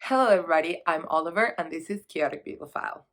Hello everybody, I'm Oliver and this is Chaotic Bibliophile.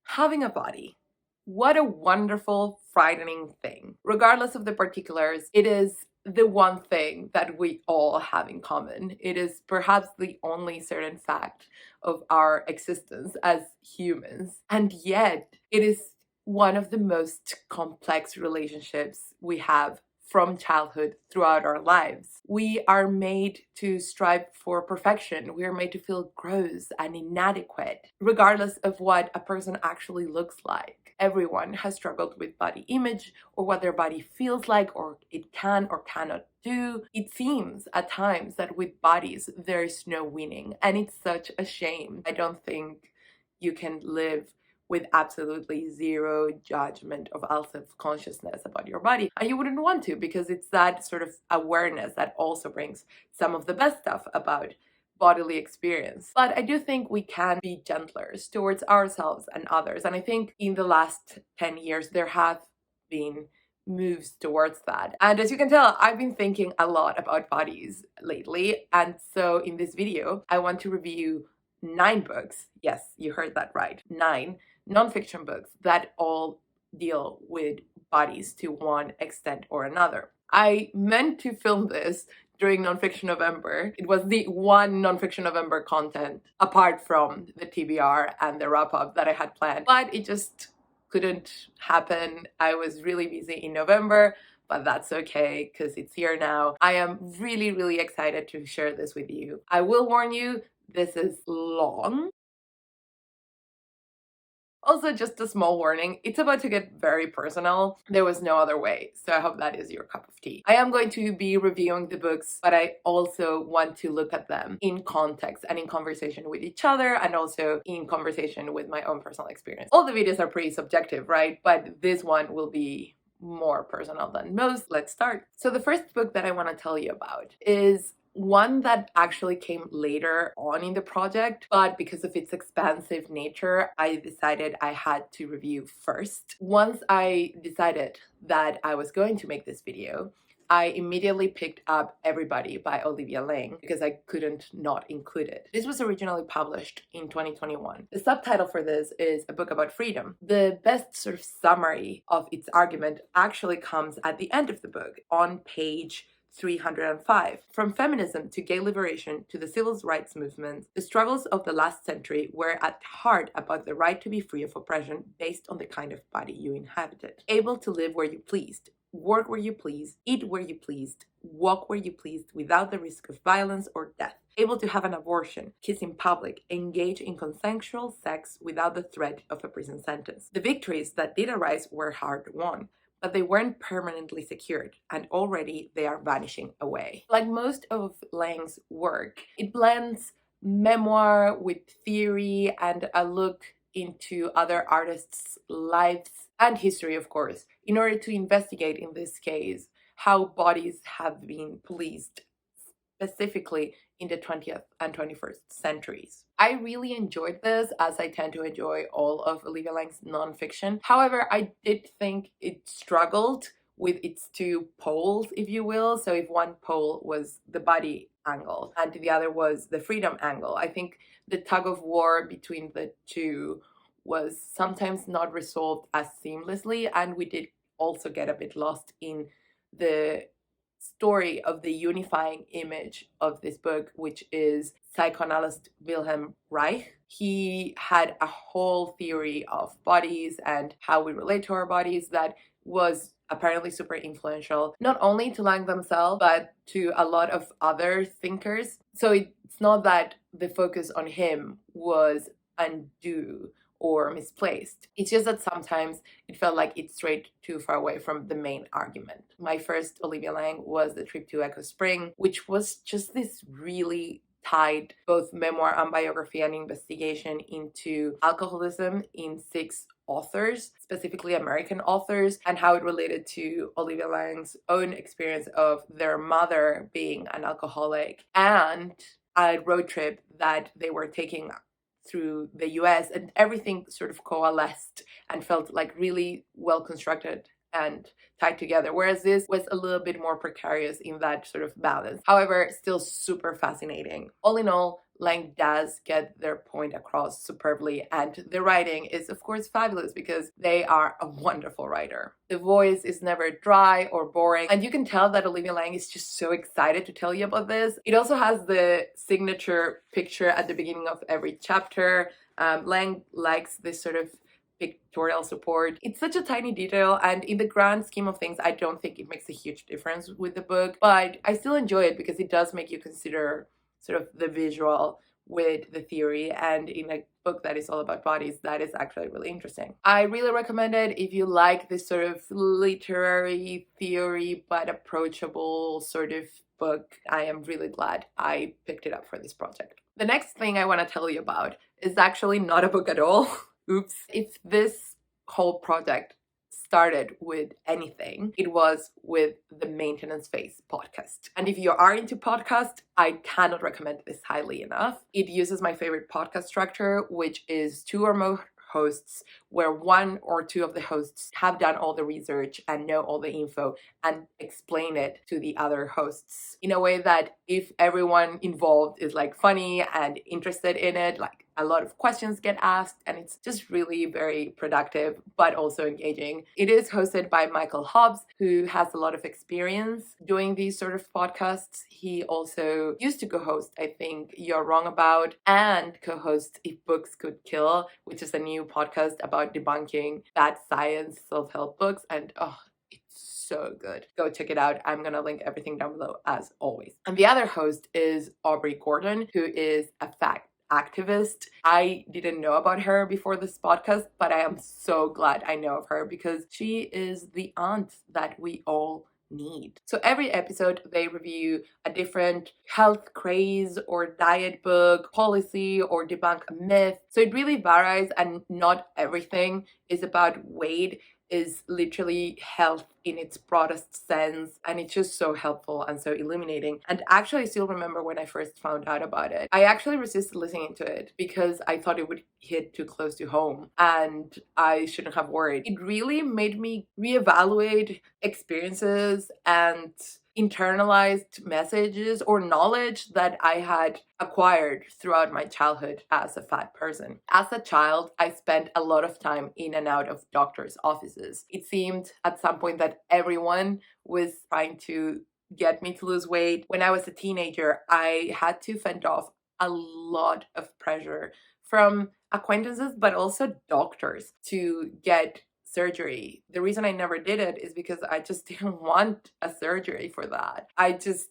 Having a body. What a wonderful, frightening thing. Regardless of the particulars, it is the one thing that we all have in common. It is perhaps the only certain fact of our existence as humans. And yet, it is one of the most complex relationships we have from childhood throughout our lives. We are made to strive for perfection. We are made to feel gross and inadequate, regardless of what a person actually looks like. Everyone has struggled with body image or what their body feels like or it can or cannot do. It seems at times that with bodies there is no winning, and it's such a shame. I don't think you can live with absolutely zero judgment of self-consciousness about your body. And you wouldn't want to, because it's that sort of awareness that also brings some of the best stuff about bodily experience. But I do think we can be gentler towards ourselves and others. And I think in the last 10 years, there have been moves towards that. And as you can tell, I've been thinking a lot about bodies lately. And so in this video, I want to review 9 books. Yes, you heard that right. 9 nonfiction books that all deal with bodies to one extent or another. I meant to film this during Nonfiction November. It was the one Nonfiction November content apart from the TBR and the wrap-up that I had planned, but it just couldn't happen. I was really busy in November, but that's okay because it's here now. I am really excited to share this with you. I will warn you, this is long. Also, just a small warning, it's about to get very personal. There was no other way, so I hope that is your cup of tea. I am going to be reviewing the books, but I also want to look at them in context and in conversation with each other, and also in conversation with my own personal experience. All the videos are pretty subjective, right? But this one will be more personal than most. Let's start. So the first book that I want to tell you about is one that actually came later on in the project, but because of its expansive nature, I decided I had to review first. Once I decided that I was going to make this video, I immediately picked up Everybody by Olivia Laing because I couldn't not include it. This was originally published in 2021. The subtitle for this is A Book About Freedom. The best sort of summary of its argument actually comes at the end of the book on page 305. From feminism to gay liberation to the civil rights movement, the struggles of the last century were at heart about the right to be free of oppression based on the kind of body you inhabited. Able to live where you pleased, work where you pleased, eat where you pleased, walk where you pleased without the risk of violence or death. Able to have an abortion, kiss in public, engage in consensual sex without the threat of a prison sentence. The victories that did arise were hard won, but they weren't permanently secured, and already they are vanishing away. Like most of Laing's work, it blends memoir with theory and a look into other artists' lives and history, of course, in order to investigate, in this case, how bodies have been policed, specifically in the 20th and 21st centuries. I really enjoyed this, as I tend to enjoy all of Olivia Laing's nonfiction. However, I did think it struggled with its 2 poles, if you will. So if one pole was the body angle and the other was the freedom angle, I think the tug of war between the 2 was sometimes not resolved as seamlessly, and we did also get a bit lost in the story of the unifying image of this book, which is psychoanalyst Wilhelm Reich. He had a whole theory of bodies and how we relate to our bodies that was apparently super influential, not only to Laing themselves, but to a lot of other thinkers. So it's not that the focus on him was undue or misplaced. It's just that sometimes it felt like it strayed too far away from the main argument. My first Olivia Laing was The Trip to Echo Spring, which was just this really tied both memoir and biography and investigation into alcoholism in 6 authors, specifically American authors, and how it related to Olivia Laing's own experience of their mother being an alcoholic and a road trip that they were taking through the US, and everything sort of coalesced and felt like really well constructed and tied together, whereas this was a little bit more precarious in that sort of balance. However, still super fascinating. All in all, Laing does get their point across superbly, and the writing is of course fabulous because they are a wonderful writer. The voice is never dry or boring, and you can tell that Olivia Laing is just so excited to tell you about this. It also has the signature picture at the beginning of every chapter. Laing likes this sort of pictorial support. It's such a tiny detail, and in the grand scheme of things, I don't think it makes a huge difference with the book, but I still enjoy it because it does make you consider sort of the visual with the theory, and in a book that is all about bodies, that is actually really interesting. I really recommend it if you like this sort of literary theory but approachable sort of book. I am really glad I picked it up for this project. The next thing I want to tell you about is actually not a book at all. Oops. If this whole project started with anything, it was with the Maintenance Phase podcast. And if you are into podcasts, I cannot recommend this highly enough. It uses my favorite podcast structure, which is 2 or more hosts, where 1 or 2 of the hosts have done all the research and know all the info and explain it to the other hosts in a way that if everyone involved is like funny and interested in it, like a lot of questions get asked, and it's just really very productive but also engaging. It is hosted by Michael Hobbs, who has a lot of experience doing these sort of podcasts. He also used to co-host, I think, You're Wrong About, and co-host If Books Could Kill, which is a new podcast about debunking bad science self-help books, and it's so good. Go check it out. I'm gonna link everything down below as always. And the other host is Aubrey Gordon, who is a fact activist. I didn't know about her before this podcast, but I am so glad I know of her because she is the aunt that we all need. So every episode they review a different health craze or diet book, policy, or debunk a myth. So it really varies, and not everything is about weight. Is literally health in its broadest sense, and it's just so helpful and so illuminating. And actually, I still remember when I first found out about it, I actually resisted listening to it because I thought it would hit too close to home and I shouldn't have worried. It really made me reevaluate experiences and internalized messages or knowledge that I had acquired throughout my childhood as a fat person. As a child, I spent a lot of time in and out of doctors' offices. It seemed at some point that everyone was trying to get me to lose weight. When I was a teenager, I had to fend off a lot of pressure from acquaintances, but also doctors to get surgery. The reason I never did it is because I just didn't want a surgery for that. I just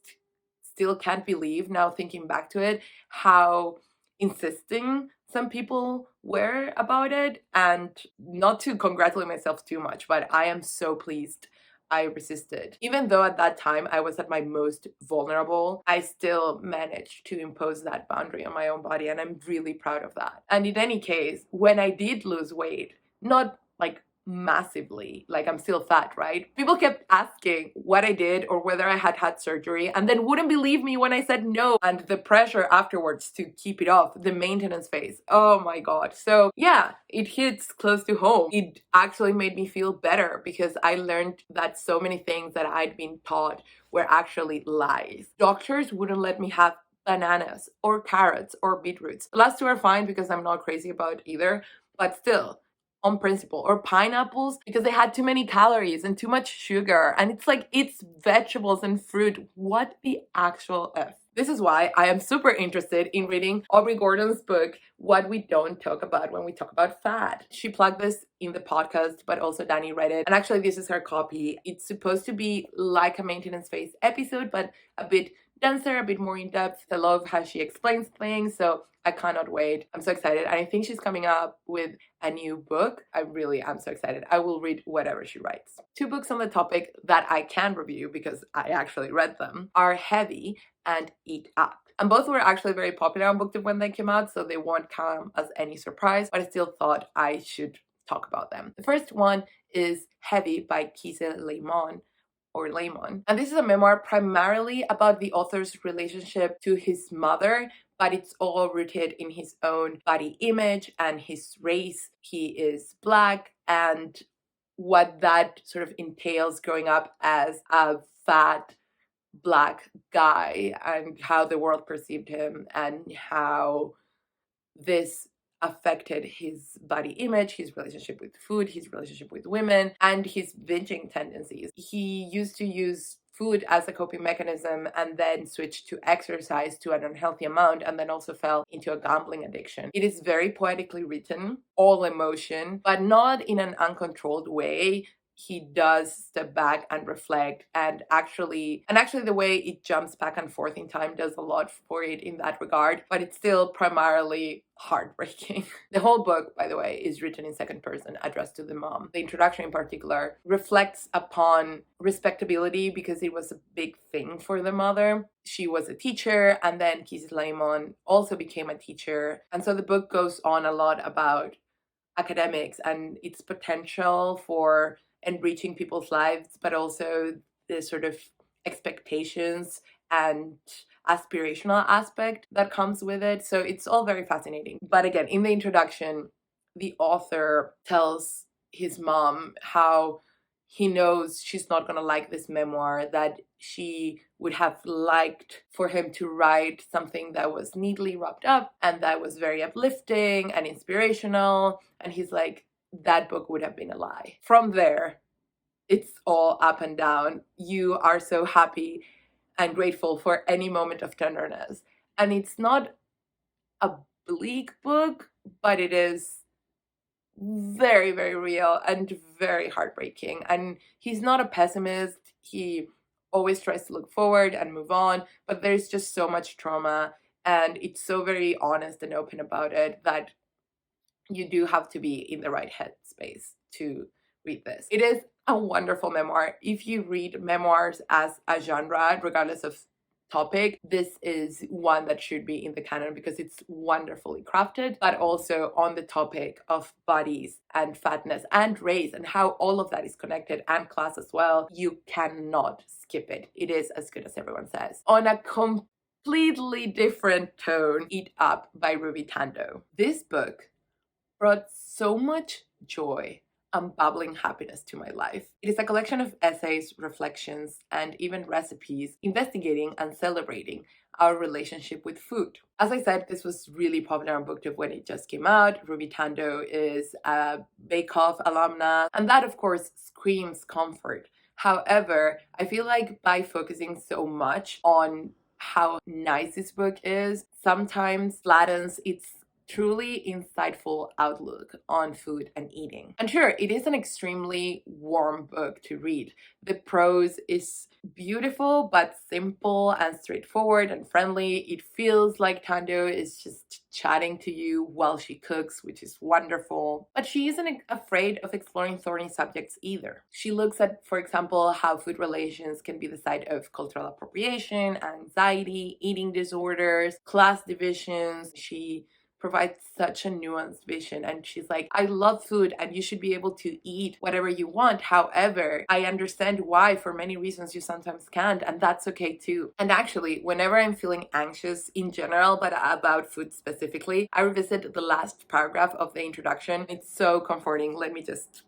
still can't believe, now thinking back to it, how insisting some people were about it. And not to congratulate myself too much, but I am so pleased I resisted. Even though at that time I was at my most vulnerable, I still managed to impose that boundary on my own body, and I'm really proud of that. And in any case, when I did lose weight, not like massively, like I'm still fat, right? People kept asking what I did or whether I had had surgery, and then wouldn't believe me when I said no. And the pressure afterwards to keep it off, the maintenance phase, oh my god. So yeah, it hits close to home. It actually made me feel better because I learned that so many things that I'd been taught were actually lies. Doctors wouldn't let me have bananas or carrots or beetroots. The last 2 are fine because I'm not crazy about either, but still, on principle. Or pineapples because they had too many calories and too much sugar, and it's like, it's vegetables and fruit. What the actual F? This is why I am super interested in reading Aubrey Gordon's book, What We Don't Talk About When We Talk About Fat. She plugged this in the podcast, but also Danny read it. And actually, this is her copy. It's supposed to be like a maintenance phase episode, but a bit denser, a bit more in depth. I love how she explains things, so I cannot wait. I'm so excited. And I think she's coming up with a new book. I really am so excited. I will read whatever she writes. 2 books on the topic that I can review because I actually read them are Heavy and Eat Up. And both were actually very popular on BookTube when they came out, so they won't come as any surprise, but I still thought I should talk about them. The first one is Heavy by Kiese Laymon, or Laymon. And this is a memoir primarily about the author's relationship to his mother, but it's all rooted in his own body image and his race. He is Black, and what that sort of entails growing up as a fat Black guy, and how the world perceived him, and how this affected his body image, his relationship with food, his relationship with women, and his binging tendencies. He used to use food as a coping mechanism and then switched to exercise to an unhealthy amount, and then also fell into a gambling addiction. It is very poetically written, all emotion, but not in an uncontrolled way. He does step back and reflect, and actually the way it jumps back and forth in time does a lot for it in that regard, but it's still primarily heartbreaking. The whole book, by the way, is written in second person, addressed to the mom. The introduction in particular reflects upon respectability, because it was a big thing for the mother. She was a teacher, and then Kiese Laymon also became a teacher, and so the book goes on a lot about academics and its potential for enriching people's lives, but also the sort of expectations and aspirational aspect that comes with it. So it's all very fascinating. But again, in the introduction, the author tells his mom how he knows she's not going to like this memoir, that she would have liked for him to write something that was neatly wrapped up and that was very uplifting and inspirational. And he's like, that book would have been a lie. From there, it's all up and down. You are so happy and grateful for any moment of tenderness. And it's not a bleak book, but it is very, very real and very heartbreaking. And he's not a pessimist. He always tries to look forward and move on, but there's just so much trauma, and it's so very honest and open about it that you do have to be in the right headspace to read this. It is a wonderful memoir. If you read memoirs as a genre, regardless of topic, this is one that should be in the canon because it's wonderfully crafted, but also on the topic of bodies and fatness and race and how all of that is connected, and class as well. You cannot skip it. It is as good as everyone says. On a completely different tone, Eat Up by Ruby Tandoh. This book brought so much joy and bubbling happiness to my life. It is a collection of essays, reflections, and even recipes investigating and celebrating our relationship with food. As I said, this was really popular on BookTube when it just came out. Ruby Tandoh is a Bake Off alumna, and that of course screams comfort. However, I feel like by focusing so much on how nice this book is, sometimes flattens its truly insightful outlook on food and eating. And sure, it is an extremely warm book to read. The prose is beautiful but simple and straightforward and friendly. It feels like Tandoh is just chatting to you while she cooks, which is wonderful. But she isn't afraid of exploring thorny subjects either. She looks at, for example, how food relations can be the site of cultural appropriation, anxiety, eating disorders, class divisions. She provides such a nuanced vision, and she's like, I love food and you should be able to eat whatever you want. However, I understand why for many reasons you sometimes can't, and that's okay too. And actually, whenever I'm feeling anxious in general, but about food specifically, I revisit the last paragraph of the introduction. It's so comforting.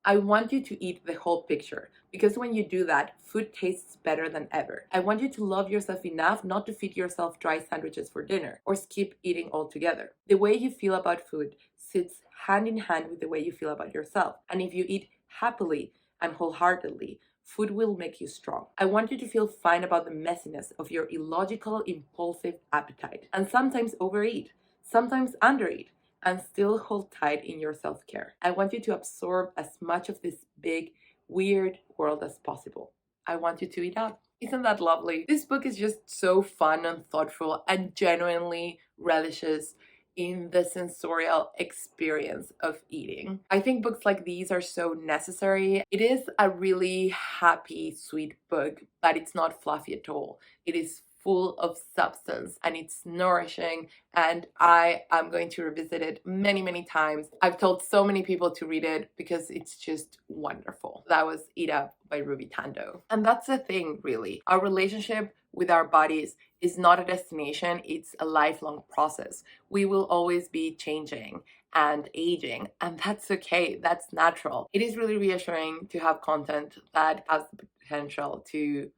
I want you to eat the whole picture, because when you do that, food tastes better than ever. I want you to love yourself enough not to feed yourself dry sandwiches for dinner or skip eating altogether. The way you feel about food sits hand in hand with the way you feel about yourself. And if you eat happily and wholeheartedly, food will make you strong. I want you to feel fine about the messiness of your illogical, impulsive appetite, and sometimes overeat, sometimes undereat, and still hold tight in your self-care. I want you to absorb as much of this big, weird world as possible. I want you to eat up. Isn't that lovely? This book is just so fun and thoughtful and genuinely relishes in the sensorial experience of eating. I think books like these are so necessary. It is a really happy, sweet book, but it's not fluffy at all. It is full of substance and it's nourishing, and I am going to revisit it many, many times. I've told so many people to read it because it's just wonderful. That was Eat Up by Ruby Tandoh. And that's the thing, really. Our relationship with our bodies is not a destination, it's a lifelong process. We will always be changing, and aging, and that's okay. That's natural. It is really reassuring to have content that has the potential to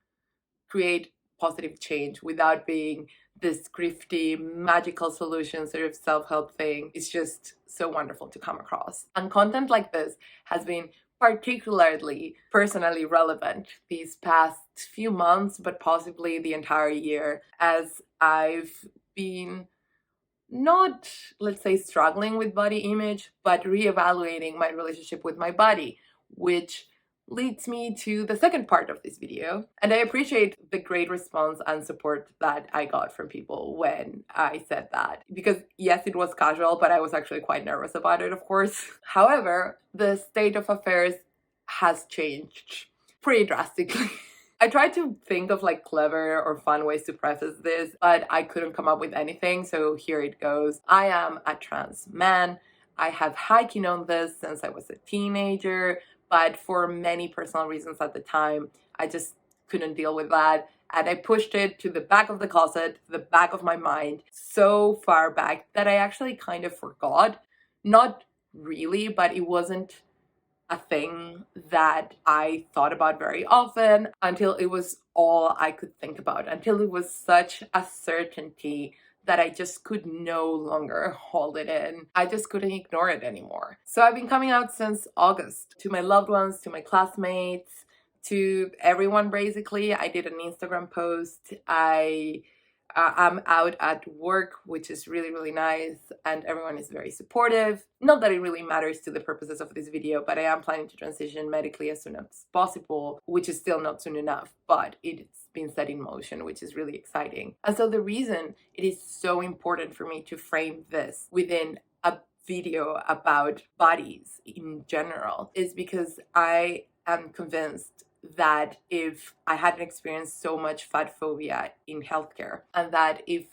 create positive change without being this grifty, magical solution sort of self-help thing. It's just so wonderful to come across. And content like this has been particularly personally relevant these past few months, but possibly the entire year, as I've been not, let's say, struggling with body image, but reevaluating my relationship with my body, which leads me to the second part of this video. And I appreciate the great response and support that I got from people when I said that. Because yes, it was casual, but I was actually quite nervous about it, of course. However, the state of affairs has changed pretty drastically. I tried to think of like clever or fun ways to preface this, but I couldn't come up with anything, so here it goes. I am a trans man. I have high-key known this since I was a teenager, but for many personal reasons at the time, I just couldn't deal with that. And I pushed it to the back of the closet, the back of my mind, so far back that I actually kind of forgot. Not really, but it wasn't a thing that I thought about very often until it was all I could think about, until it was such a certainty that I just could no longer hold it in. I just couldn't ignore it anymore. So I've been coming out since August to my loved ones, to my classmates, to everyone basically. I did an Instagram post. I'm out at work, which is really, really nice, and everyone is very supportive. Not that it really matters to the purposes of this video, but I am planning to transition medically as soon as possible, which is still not soon enough, but it's been set in motion, which is really exciting. And so the reason it is so important for me to frame this within a video about bodies in general is because I am convinced that if I hadn't experienced so much fat phobia in healthcare, and that if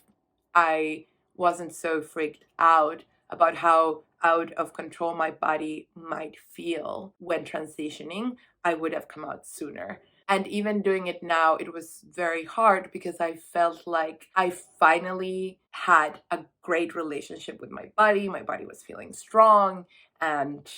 I wasn't so freaked out about how out of control my body might feel when transitioning, I would have come out sooner. And even doing it now, it was very hard because I felt like I finally had a great relationship with my body. My body was feeling strong and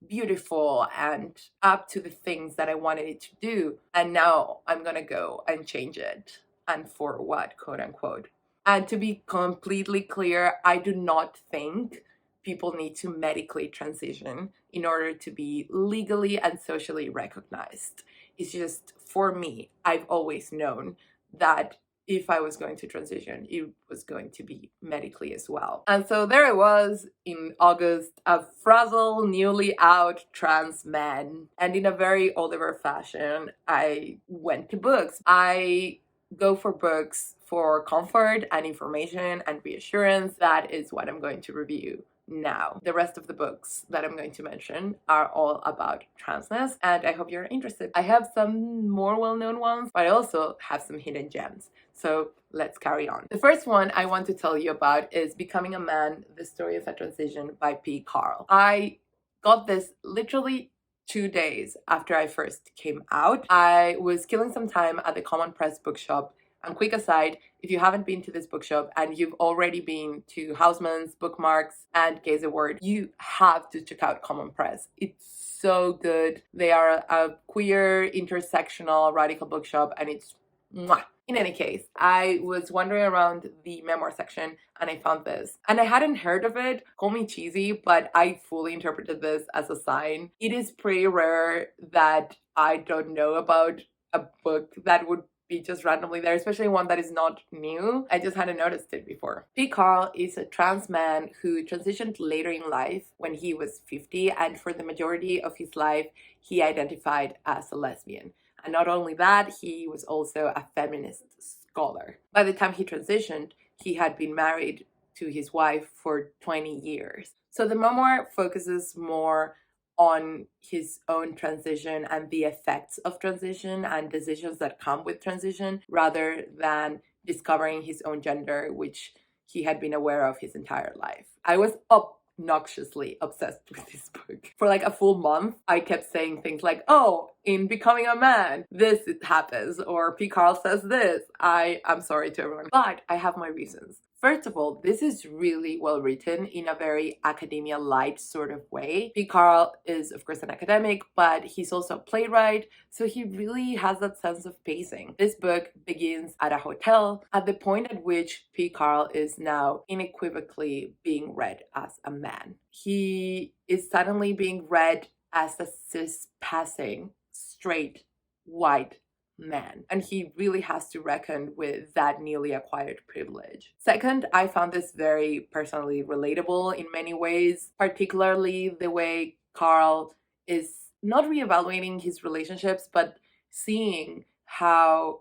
beautiful and up to the things that I wanted it to do. And now I'm gonna go and change it. And for what, quote unquote. And to be completely clear, I do not think people need to medically transition in order to be legally and socially recognized. It's just, for me, I've always known that if I was going to transition, it was going to be medically as well. And so there I was in August, a frazzled, newly out trans man. And in a very Oliver fashion, I went to books. I go for books for comfort and information and reassurance. That is what I'm going to review now. The rest of the books that I'm going to mention are all about transness, and I hope you're interested. I have some more well-known ones, but I also have some hidden gems. So let's carry on. The first one I want to tell you about is Becoming a Man, The Story of a Transition by P. Carl. I got this literally 2 days after I first came out. I was killing some time at the Common Press bookshop. And quick aside, if you haven't been to this bookshop and you've already been to Hausman's, Bookmarks, and Kiese Word, you have to check out Common Press. It's so good. They are a queer, intersectional, radical bookshop, and it's mwah. In any case, I was wandering around the memoir section and I found this. And I hadn't heard of it. Call me cheesy, but I fully interpreted this as a sign. It is pretty rare that I don't know about a book that would be just randomly there, especially one that is not new. I just hadn't noticed it before. P. Carl is a trans man who transitioned later in life when he was 50, and for the majority of his life, he identified as a lesbian. And not only that, he was also a feminist scholar. By the time he transitioned, he had been married to his wife for 20 years. So the memoir focuses more on his own transition and the effects of transition and decisions that come with transition, rather than discovering his own gender, which he had been aware of his entire life. I was obnoxiously obsessed with this book. For like a full month, I kept saying things like, oh, in becoming a man, this happens, or P. Carl says this. I'm sorry to everyone, but I have my reasons. First of all, this is really well written in a very academia light sort of way. P. Carl is, of course, an academic, but he's also a playwright, so he really has that sense of pacing. This book begins at a hotel, at the point at which P. Carl is now unequivocally being read as a man. He is suddenly being read as a cis-passing, straight, white man, and he really has to reckon with that newly acquired privilege. Second, I found this very personally relatable in many ways, particularly the way Carl is not reevaluating his relationships, but seeing how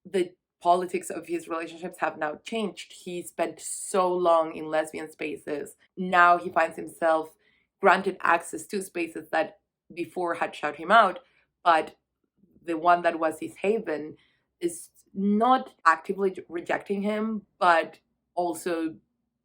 the politics of his relationships have now changed. He spent so long in lesbian spaces. Now he finds himself granted access to spaces that before had shut him out, but the one that was his haven is not actively rejecting him, but also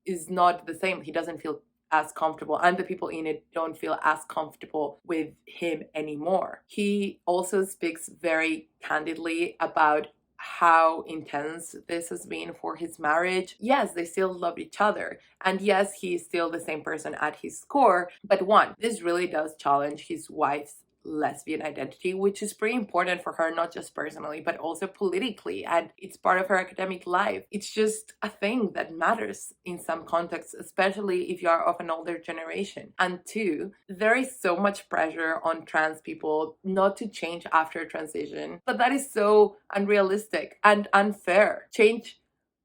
is not the same. He doesn't feel as comfortable, and the people in it don't feel as comfortable with him anymore. He also speaks very candidly about how intense this has been for his marriage. Yes, they still love each other. And yes, he's still the same person at his core. But one, this really does challenge his wife's lesbian identity, which is pretty important for her, not just personally, but also politically. And it's part of her academic life. It's just a thing that matters in some contexts, especially if you are of an older generation. And two, there is so much pressure on trans people not to change after transition, but that is so unrealistic and unfair. Change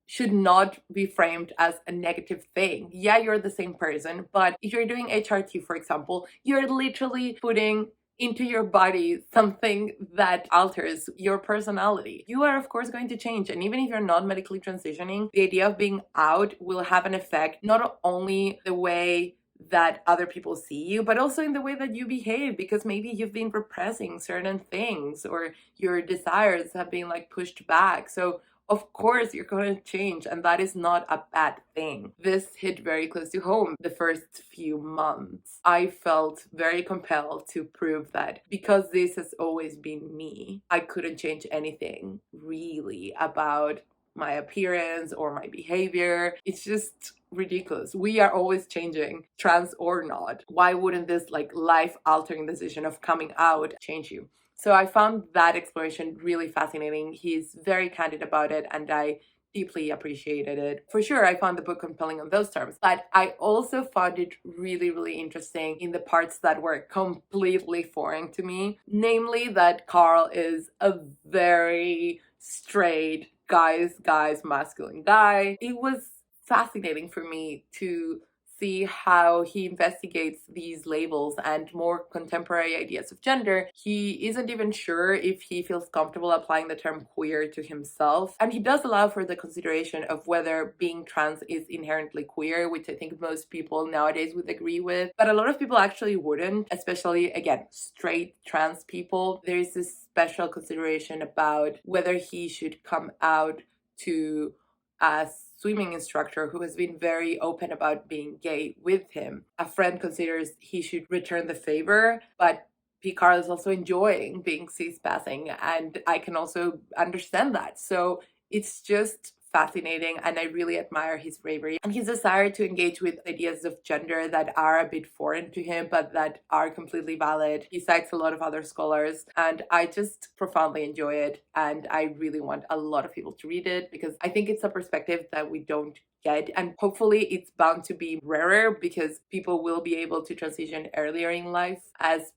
should not be framed as a negative thing. Yeah, you're the same person, but if you're doing HRT, for example, you're literally putting into your body something that alters your personality. You are, of course, going to change. And even if you're not medically transitioning, the idea of being out will have an effect, not only the way that other people see you, but also in the way that you behave, because maybe you've been repressing certain things or your desires have been like pushed back. So of course you're going to change, and that is not a bad thing. This hit very close to home. The first few months, I felt very compelled to prove that because this has always been me, I couldn't change anything really about my appearance or my behavior. It's just ridiculous. We are always changing, trans or not. Why wouldn't this like life-altering decision of coming out change you? So I found that exploration really fascinating. He's very candid about it, and I deeply appreciated it. For sure, I found the book compelling on those terms, but I also found it really, really interesting in the parts that were completely foreign to me. Namely, that Carl is a very straight, guys, masculine guy. It was fascinating for me to see how he investigates these labels and more contemporary ideas of gender. He isn't even sure if he feels comfortable applying the term queer to himself. And he does allow for the consideration of whether being trans is inherently queer, which I think most people nowadays would agree with. But a lot of people actually wouldn't, especially, again, straight trans people. There's this special consideration about whether he should come out to a swimming instructor who has been very open about being gay with him. A friend considers he should return the favor, but P. Carl is also enjoying being cis-passing, and I can also understand that. So it's just fascinating, and I really admire his bravery and his desire to engage with ideas of gender that are a bit foreign to him, but that are completely valid. He cites a lot of other scholars, and I just profoundly enjoy it, and I really want a lot of people to read it because I think it's a perspective that we don't get, and hopefully it's bound to be rarer because people will be able to transition earlier in life as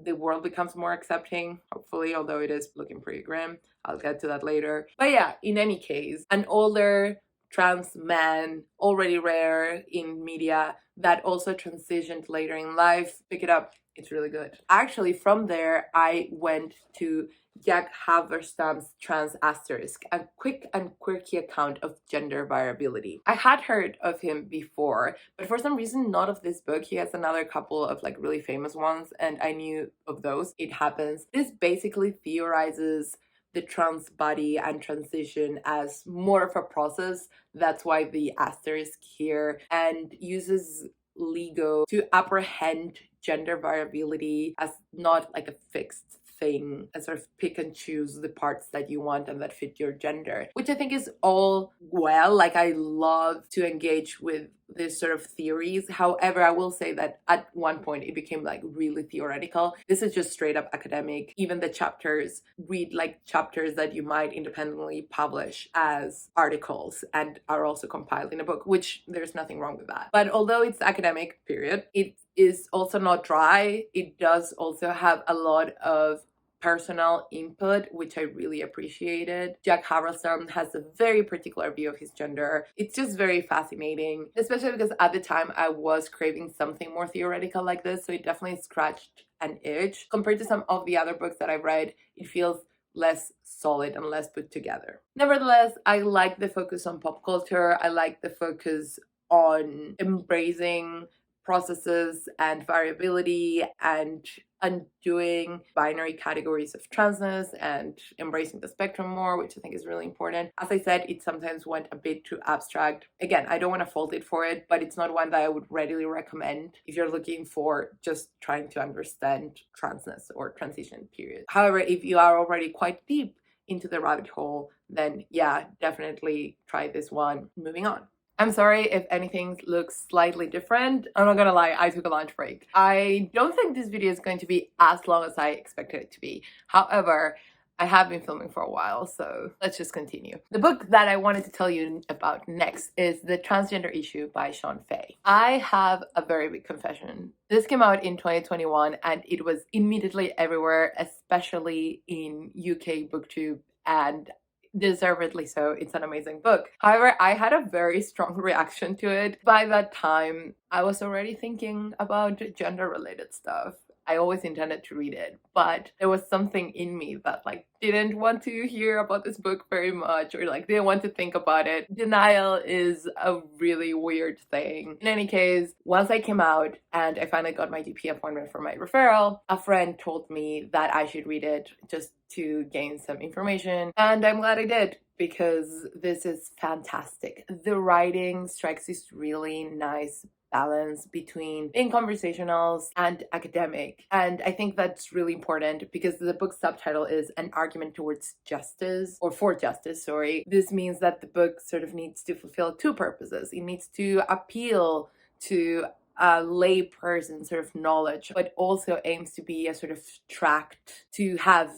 the world becomes more accepting, hopefully, although it is looking pretty grim. I'll get to that later. But yeah, in any case, an older trans man, already rare in media, that also transitioned later in life. Pick it up. It's really good. Actually, from there, I went to Jack Halberstam's Trans Asterisk, a quick and quirky account of gender variability. I had heard of him before, but for some reason not of this book. He has another couple of like really famous ones, and I knew of those. It happens. This basically theorizes the trans body and transition as more of a process. That's why the asterisk here, and uses LIGO to apprehend gender variability as not like a fixed thing and sort of pick and choose the parts that you want and that fit your gender, which I think is all well. Like, I love to engage with this sort of theories. However, I will say that at one point it became like really theoretical. This is just straight up academic. Even the chapters read like chapters that you might independently publish as articles and are also compiled in a book, which there's nothing wrong with that. But although it's academic, period, it is also not dry. It does also have a lot of personal input, which I really appreciated. Jack Halberstam has a very particular view of his gender. It's just very fascinating, especially because at the time I was craving something more theoretical like this, so it definitely scratched an itch. Compared to some of the other books that I've read, it feels less solid and less put together. Nevertheless, I like the focus on pop culture. I like the focus on embracing processes and variability and undoing binary categories of transness and embracing the spectrum more, which I think is really important. As I said, it sometimes went a bit too abstract. Again, I don't want to fault it for it, but it's not one that I would readily recommend if you're looking for just trying to understand transness or transition period. However, if you are already quite deep into the rabbit hole, then yeah, definitely try this one. Moving on. I'm sorry if anything looks slightly different. I'm not gonna lie, I took a lunch break. I don't think this video is going to be as long as I expected it to be. However, I have been filming for a while, so let's just continue. The book that I wanted to tell you about next is The Transgender Issue by Shon Faye. I have a very big confession. This came out in 2021 and it was immediately everywhere, especially in UK booktube, and deservedly so. It's an amazing book. However, I had a very strong reaction to it. By that time, I was already thinking about gender-related stuff. I always intended to read it, but there was something in me that like didn't want to hear about this book very much, or like didn't want to think about it. Denial is a really weird thing. In any case, once I came out and I finally got my GP appointment for my referral, a friend told me that I should read it just to gain some information, and I'm glad I did, because this is fantastic. The writing strikes this really nice balance between being conversational and academic, and I think that's really important because the book's subtitle is An Argument Towards Justice, or for Justice, sorry. This means that the book sort of needs to fulfill two purposes. It needs to appeal to a lay person sort of knowledge, but also aims to be a sort of tract to have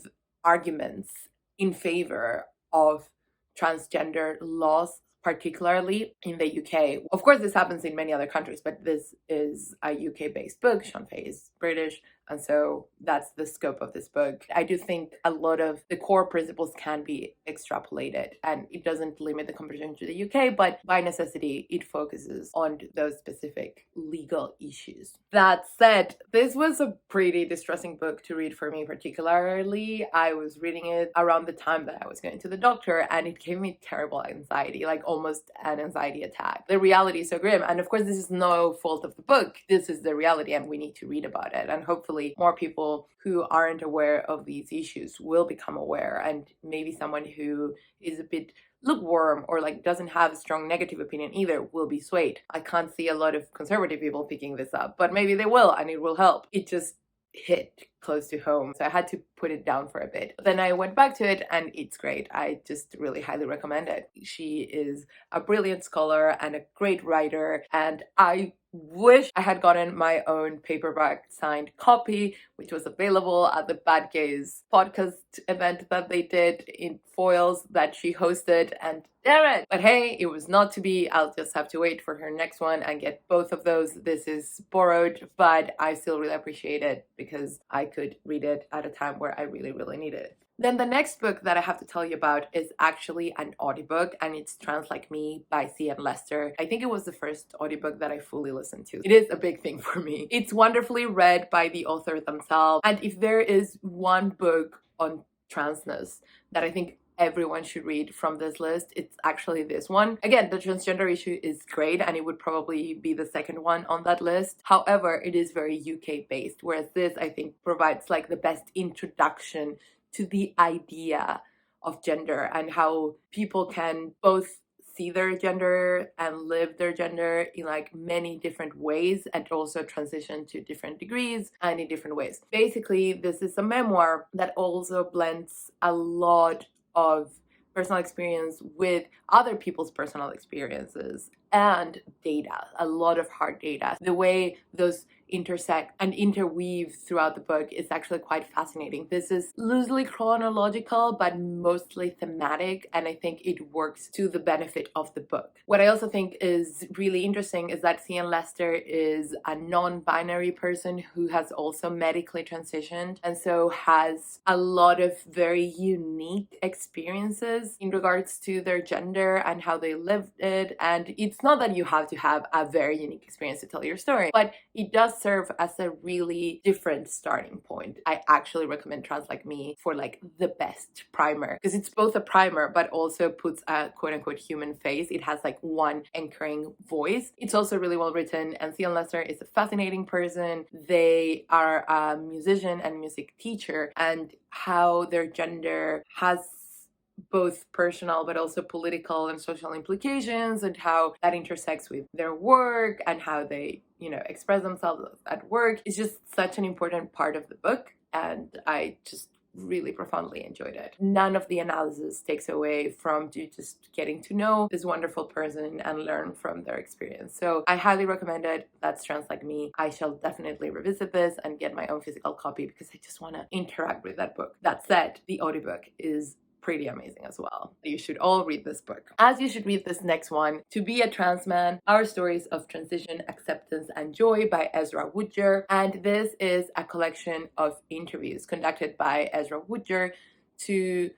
arguments in favor of transgender laws, particularly in the UK. Of course, this happens in many other countries, but this is a UK-based book. Shon Faye is British, and so that's the scope of this book. I do think a lot of the core principles can be extrapolated, and it doesn't limit the conversation to the UK, but by necessity, it focuses on those specific legal issues. That said, this was a pretty distressing book to read for me particularly. I was reading it around the time that I was going to the doctor, and it gave me terrible anxiety, like almost an anxiety attack. The reality is so grim, and of course, this is no fault of the book. This is the reality, and we need to read about it, and hopefully more people who aren't aware of these issues will become aware, and maybe someone who is a bit lukewarm or like doesn't have a strong negative opinion either will be swayed. I can't see a lot of conservative people picking this up, but maybe they will, and it will help. It just hit close to home, so I had to put it down for a bit. Then I went back to it and it's great. I just really highly recommend it. She is a brilliant scholar and a great writer, and I wish I had gotten my own paperback signed copy, which was available at the Bad Gays podcast event that they did in Foils that she hosted, and damn it! But hey, it was not to be. I'll just have to wait for her next one and get both of those. This is borrowed, but I still really appreciate it because I could read it at a time where I really, really needed it. Then the next book that I have to tell you about is actually an audiobook, and it's Trans Like Me by Leicester. I think it was the first audiobook that I fully listened to. It is a big thing for me. It's wonderfully read by the author themselves, and if there is one book on transness that I think everyone should read from this list, it's actually this one. Again, The Transgender Issue is great, and it would probably be the second one on that list. However, it is very UK based, whereas this I think provides like the best introduction to the idea of gender and how people can both see their gender and live their gender in like many different ways, and also transition to different degrees and in different ways. Basically, this is a memoir that also blends a lot of personal experience with other people's personal experiences and data, a lot of hard data. The way those intersect and interweave throughout the book is actually quite fascinating. This is loosely chronological, but mostly thematic, and I think it works to the benefit of the book. What I also think is really interesting is that Leicester is a non-binary person who has also medically transitioned, and so has a lot of very unique experiences in regards to their gender and how they lived it. And it's not that you have to have a very unique experience to tell your story, but it does serve as a really different starting point. I actually recommend Trans Like Me for like the best primer, because it's both a primer but also puts a quote-unquote human face. It has like one anchoring voice. It's also really well written, and Leicester is a fascinating person. They are a musician and music teacher, and how their gender has both personal but also political and social implications, and how that intersects with their work and how they, you know, express themselves at work is just such an important part of the book, and I just really profoundly enjoyed it. None of the analysis takes away from you just getting to know this wonderful person and learn from their experience. So I highly recommend it. That's Trans Like Me. I shall definitely revisit this and get my own physical copy because I just want to interact with that book. That said, the audiobook is pretty amazing as well. You should all read this book, as you should read this next one, To Be a Trans Man, Our Stories of Transition, Acceptance and Joy by Ezra Woodger. And this is a collection of interviews conducted by Ezra Woodger to,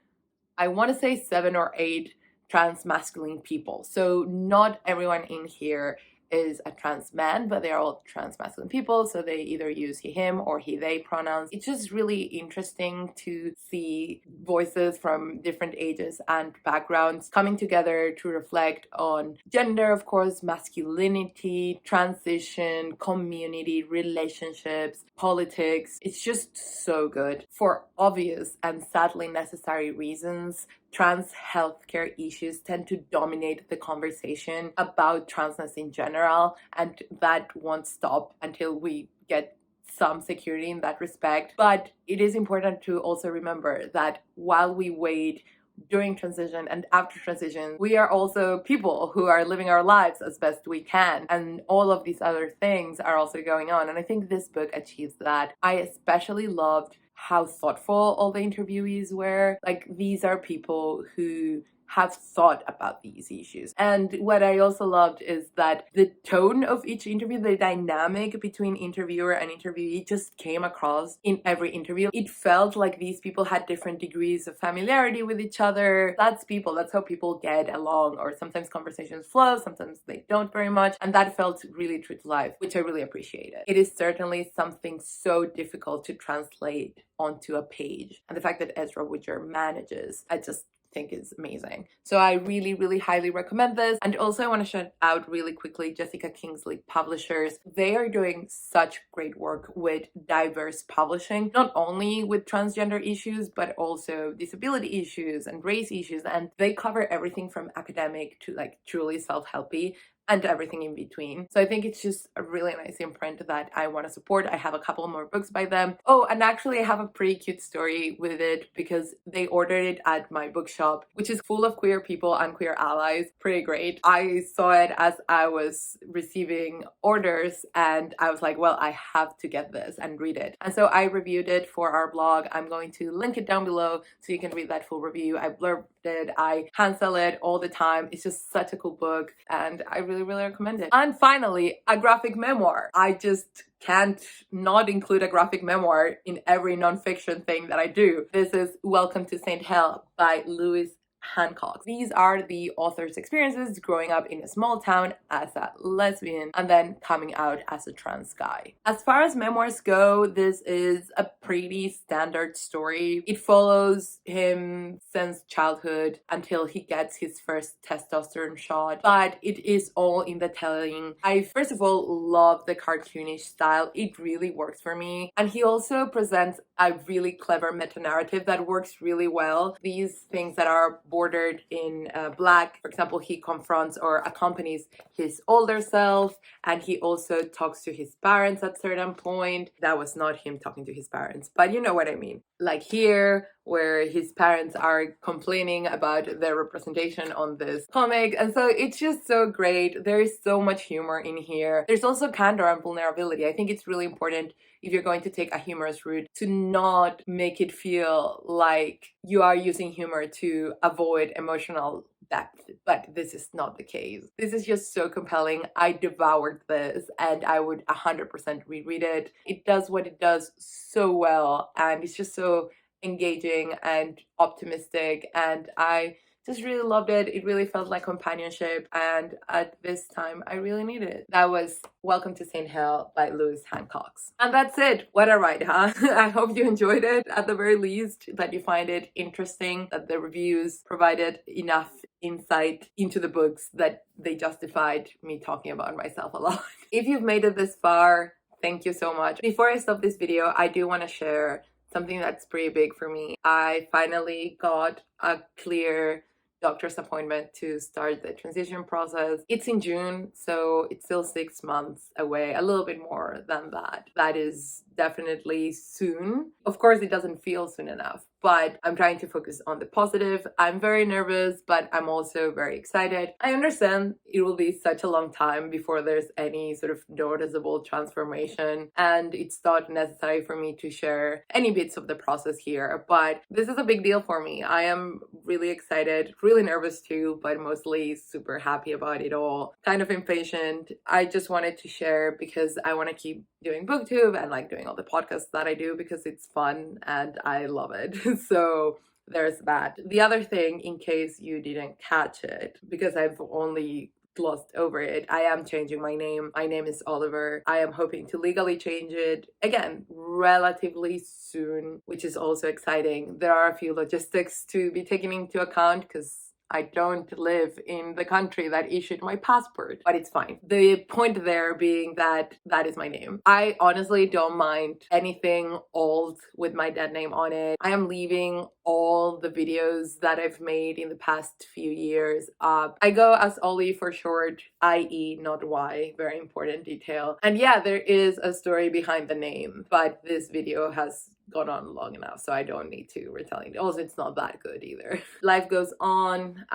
I want to say, 7 or 8 trans masculine people. So not everyone in here is a trans man, but they're all trans masculine people, so they either use he, him, or he, they pronouns. It's just really interesting to see voices from different ages and backgrounds coming together to reflect on gender, of course, masculinity, transition, community, relationships, politics. It's just so good. For obvious and sadly necessary reasons, trans healthcare issues tend to dominate the conversation about transness in general, and that won't stop until we get some security in that respect. But it is important to also remember that while we wait during transition and after transition, we are also people who are living our lives as best we can, and all of these other things are also going on, and I think this book achieves that. I especially loved how thoughtful all the interviewees were. Like, these are people who have thought about these issues. And what I also loved is that the tone of each interview, the dynamic between interviewer and interviewee, just came across in every interview. It felt like these people had different degrees of familiarity with each other. That's people, that's how people get along, or sometimes conversations flow, sometimes they don't very much, and that felt really true to life, which I really appreciated. It is certainly something so difficult to translate onto a page, and the fact that Ezra Woodger manages, I just think is amazing. So I really highly recommend this. And also I want to shout out really quickly Jessica Kingsley Publishers. They are doing such great work with diverse publishing, not only with transgender issues but also disability issues and race issues, and they cover everything from academic to like truly self-helpy and everything in between. So I think it's just a really nice imprint that I want to support. I have a couple more books by them. Oh, and actually I have a pretty cute story with it because they ordered it at my bookshop, which is full of queer people and queer allies. Pretty great. I saw it as I was receiving orders and I was like, well, I have to get this and read it. And so I reviewed it for our blog. I'm going to link it down below so you can read that full review. I blurbed it, I hand sell it all the time. It's just such a cool book and I really recommend it. And finally, a graphic memoir. I just can't not include a graphic memoir in every nonfiction thing that I do. This is Welcome to St. Hell by Louis Hancox. These are the author's experiences growing up in a small town as a lesbian and then coming out as a trans guy. As far as memoirs go, this is a pretty standard story. It follows him since childhood until he gets his first testosterone shot, but it is all in the telling. I first of all love the cartoonish style. It really works for me, and he also presents a really clever meta-narrative that works really well. These things that are bordered in black. For example, he confronts or accompanies his older self, and he also talks to his parents at certain point. That was not him talking to his parents, but you know what I mean. Like here, where his parents are complaining about their representation on this comic. And so it's just so great. There is so much humor in here. There's also candor and vulnerability. I think it's really important, if you're going to take a humorous route, to not make it feel like you are using humor to avoid emotional depth, but this is not the case. This is just so compelling. I devoured this and I would 100% reread it. It does what it does so well, and it's just so engaging and optimistic, and I just really loved it. It really felt like companionship, and at this time I really needed it. That was Welcome to St. Hell by Lewis Hancox. And that's it. What a ride, huh? I hope you enjoyed it, at the very least, that you find it interesting, that the reviews provided enough insight into the books that they justified me talking about myself a lot. If you've made it this far, thank you so much. Before I stop this video, I do want to share something that's pretty big for me. I finally got a clear doctor's appointment to start the transition process. It's in June, so it's still 6 months away, a little bit more than that. That is definitely soon. Of course, it doesn't feel soon enough, but I'm trying to focus on the positive. I'm very nervous, but I'm also very excited. I understand it will be such a long time before there's any sort of noticeable transformation, and it's not necessary for me to share any bits of the process here, but this is a big deal for me. I am really excited, really nervous too, but mostly super happy about it all. Kind of impatient. I just wanted to share because I want to keep doing booktube and like doing all the podcasts that I do because it's fun and I love it. So there's that. The other thing, in case you didn't catch it, because I've only glossed over it, I am changing my name. My name is Oliver. I am hoping to legally change it again relatively soon, which is also exciting. There are a few logistics to be taken into account because I don't live in the country that issued my passport, but it's fine. The point there being that that is my name. I honestly don't mind anything old with my dead name on it. I am leaving all the videos that I've made in the past few years up. I go as Ollie for short, I-E, not Y, very important detail. And yeah, there is a story behind the name, but this video has gone on long enough, so I don't need to retelling it. Also, it's not that good either. Life goes on.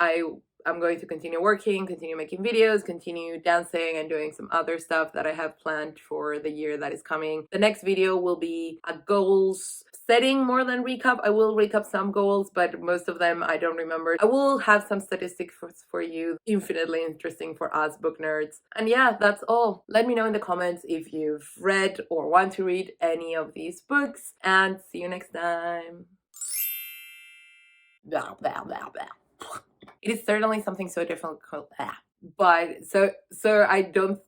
I'm going to continue working, continue making videos, continue dancing and doing some other stuff that I have planned for the year that is coming. The next video will be a goals setting more than recap. I will recap some goals, but most of them I don't remember. I will have some statistics for you, infinitely interesting for us book nerds. And yeah, that's all. Let me know in the comments if you've read or want to read any of these books, and see you next time. Blah, blah, blah, blah. It is certainly something so difficult, but so I don't